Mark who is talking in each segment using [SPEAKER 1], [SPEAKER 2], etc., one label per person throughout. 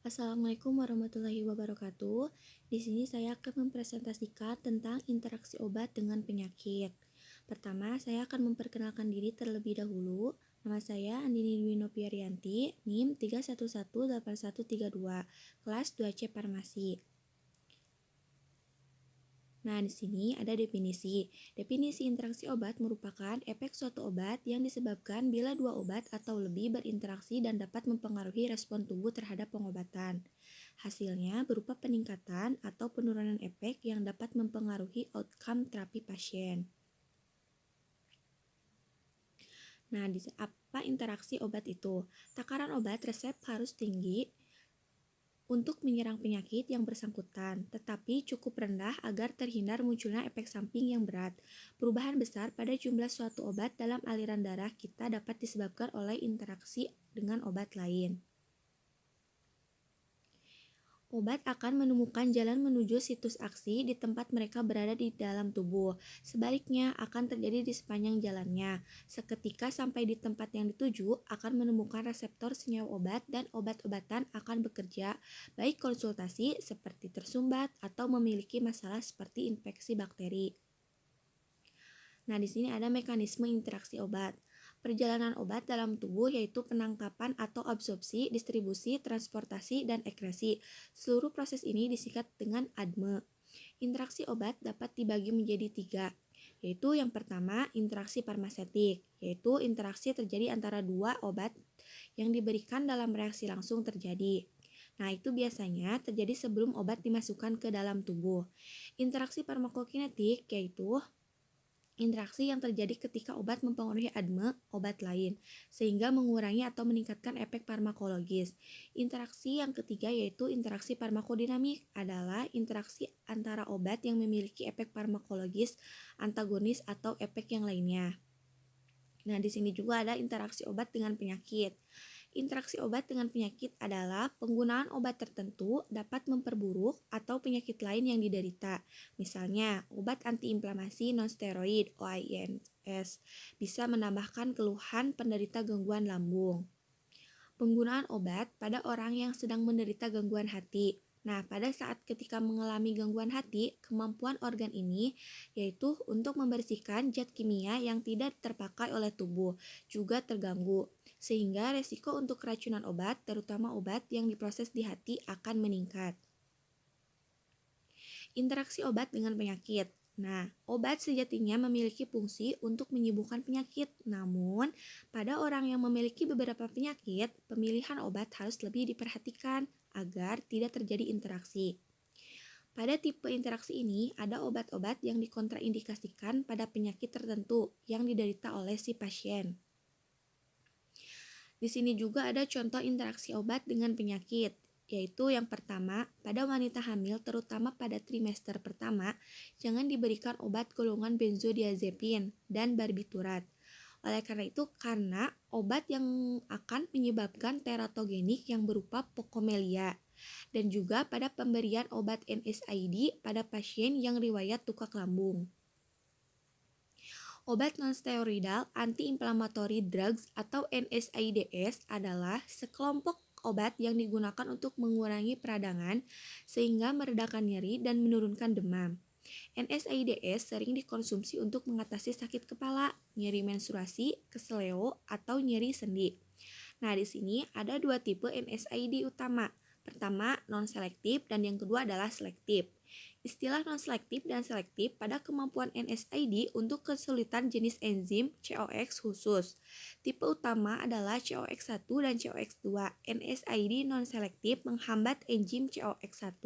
[SPEAKER 1] Assalamualaikum warahmatullahi wabarakatuh. Di sini saya akan mempresentasikan tentang interaksi obat dengan penyakit. Pertama, saya akan memperkenalkan diri terlebih dahulu. Nama saya Andini Dwi Nopiarianti, NIM 3118132, kelas 2C Farmasi. Nah, di sini ada definisi. Definisi interaksi obat merupakan efek suatu obat yang disebabkan bila dua obat atau lebih berinteraksi dan dapat mempengaruhi respon tubuh terhadap pengobatan. Hasilnya berupa peningkatan atau penurunan efek yang dapat mempengaruhi outcome terapi pasien. Nah, apa interaksi obat itu? Takaran obat resep harus tinggi untuk menyerang penyakit yang bersangkutan, tetapi cukup rendah agar terhindar munculnya efek samping yang berat. Perubahan besar pada jumlah suatu obat dalam aliran darah kita dapat disebabkan oleh interaksi dengan obat lain. Obat akan menemukan jalan menuju situs aksi di tempat mereka berada di dalam tubuh. Sebaliknya, akan terjadi di sepanjang jalannya. Seketika sampai di tempat yang dituju, akan menemukan reseptor senyawa obat dan obat-obatan akan bekerja, baik konsultasi seperti tersumbat atau memiliki masalah seperti infeksi bakteri. Nah, di sini ada mekanisme interaksi obat. Perjalanan obat dalam tubuh yaitu penangkapan atau absorpsi, distribusi, transportasi, dan ekresi. Seluruh proses ini disingkat dengan ADME. Interaksi obat dapat dibagi menjadi 3, yaitu yang pertama interaksi farmasetik, yaitu interaksi terjadi antara dua obat yang diberikan dalam reaksi langsung terjadi. Nah, itu biasanya terjadi sebelum obat dimasukkan ke dalam tubuh. Interaksi farmakokinetik yaitu interaksi yang terjadi ketika obat mempengaruhi ADME obat lain, sehingga mengurangi atau meningkatkan efek farmakologis. Interaksi yang ketiga yaitu interaksi farmakodinamik adalah interaksi antara obat yang memiliki efek farmakologis, antagonis, atau efek yang lainnya. Nah, di sini juga ada interaksi obat dengan penyakit. Interaksi obat dengan penyakit adalah penggunaan obat tertentu dapat memperburuk atau penyakit lain yang diderita. Misalnya, obat antiinflamasi non-steroid (OINS) bisa menambahkan keluhan penderita gangguan lambung. Penggunaan obat pada orang yang sedang menderita gangguan hati. Nah, pada saat ketika mengalami gangguan hati, kemampuan organ ini yaitu untuk membersihkan zat kimia yang tidak terpakai oleh tubuh juga terganggu, sehingga resiko untuk keracunan obat, terutama obat yang diproses di hati, akan meningkat. Interaksi obat dengan penyakit. Nah, obat sejatinya memiliki fungsi untuk menyembuhkan penyakit. Namun, pada orang yang memiliki beberapa penyakit, pemilihan obat harus lebih diperhatikan agar tidak terjadi interaksi. Pada tipe interaksi ini, ada obat-obat yang dikontraindikasikan pada penyakit tertentu yang diderita oleh si pasien. Di sini juga ada contoh interaksi obat dengan penyakit, yaitu yang pertama, pada wanita hamil terutama pada trimester pertama, jangan diberikan obat golongan benzodiazepin dan barbiturat. Oleh karena obat yang akan menyebabkan teratogenik yang berupa pokomelia, dan juga pada pemberian obat NSAID pada pasien yang riwayat tukak lambung. Obat nonsteroidal anti-inflammatory drugs atau NSAIDs adalah sekelompok obat yang digunakan untuk mengurangi peradangan sehingga meredakan nyeri dan menurunkan demam. NSAIDs sering dikonsumsi untuk mengatasi sakit kepala, nyeri menstruasi, keseleo, atau nyeri sendi. Nah, di sini ada dua tipe NSAID utama. Pertama, non-selektif dan yang kedua adalah selektif. Istilah non-selektif dan selektif pada kemampuan NSAID untuk kesulitan jenis enzim COX khusus. Tipe utama adalah COX1 dan COX2. NSAID non-selektif menghambat enzim COX1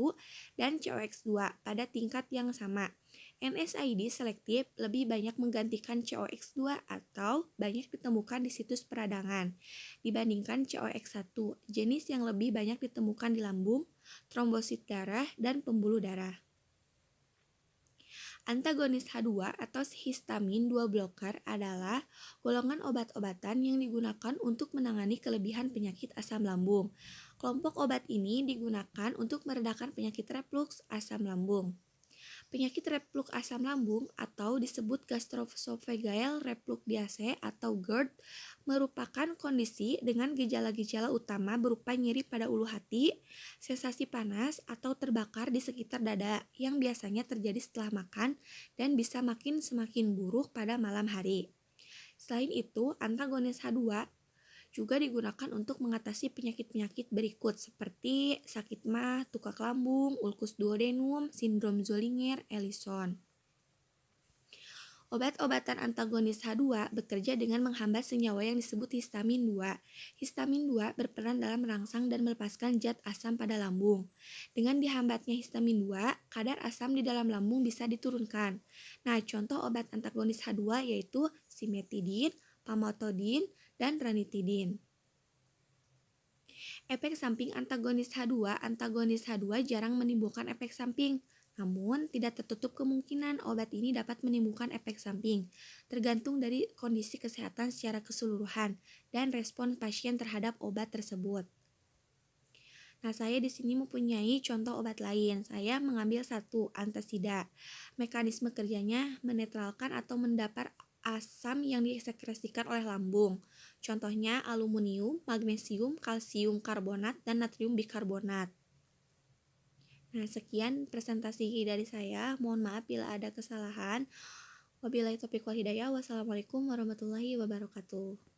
[SPEAKER 1] dan COX2 pada tingkat yang sama. NSAID selektif lebih banyak menggantikan COX2 atau banyak ditemukan di situs peradangan dibandingkan COX1, jenis yang lebih banyak ditemukan di lambung, trombosit darah, dan pembuluh darah. Antagonis H2 atau histamin 2 blocker adalah golongan obat-obatan yang digunakan untuk menangani kelebihan penyakit asam lambung. Kelompok obat ini digunakan untuk meredakan penyakit refluks asam lambung. Penyakit reflux asam lambung atau disebut gastroesophageal reflux atau GERD merupakan kondisi dengan gejala-gejala utama berupa nyeri pada ulu hati, sensasi panas atau terbakar di sekitar dada yang biasanya terjadi setelah makan dan bisa makin semakin buruk pada malam hari. Selain itu, antagonis H2 juga digunakan untuk mengatasi penyakit-penyakit berikut seperti sakit mah, tukak lambung, ulkus duodenum, sindrom Zollinger-Ellison. Obat-obatan antagonis H2 bekerja dengan menghambat senyawa yang disebut histamin 2. Histamin 2 berperan dalam merangsang dan melepaskan zat asam pada lambung. Dengan dihambatnya histamin 2, kadar asam di dalam lambung bisa diturunkan. Nah, contoh obat antagonis H2 yaitu simetidin, pamotidin, dan ranitidin. Efek samping antagonis H2 jarang menimbulkan efek samping. Namun, tidak tertutup kemungkinan obat ini dapat menimbulkan efek samping, tergantung dari kondisi kesehatan secara keseluruhan dan respon pasien terhadap obat tersebut. Nah, saya di sini mempunyai contoh obat lain. Saya mengambil satu antasida. Mekanisme kerjanya menetralkan atau mendapat asam yang disekresikan oleh lambung. Contohnya aluminium, magnesium, kalsium karbonat, dan natrium bikarbonat. Nah, sekian presentasi dari saya. Mohon maaf bila ada kesalahan. Wabillahi taufiq wal hidayah. Wassalamualaikum warahmatullahi wabarakatuh.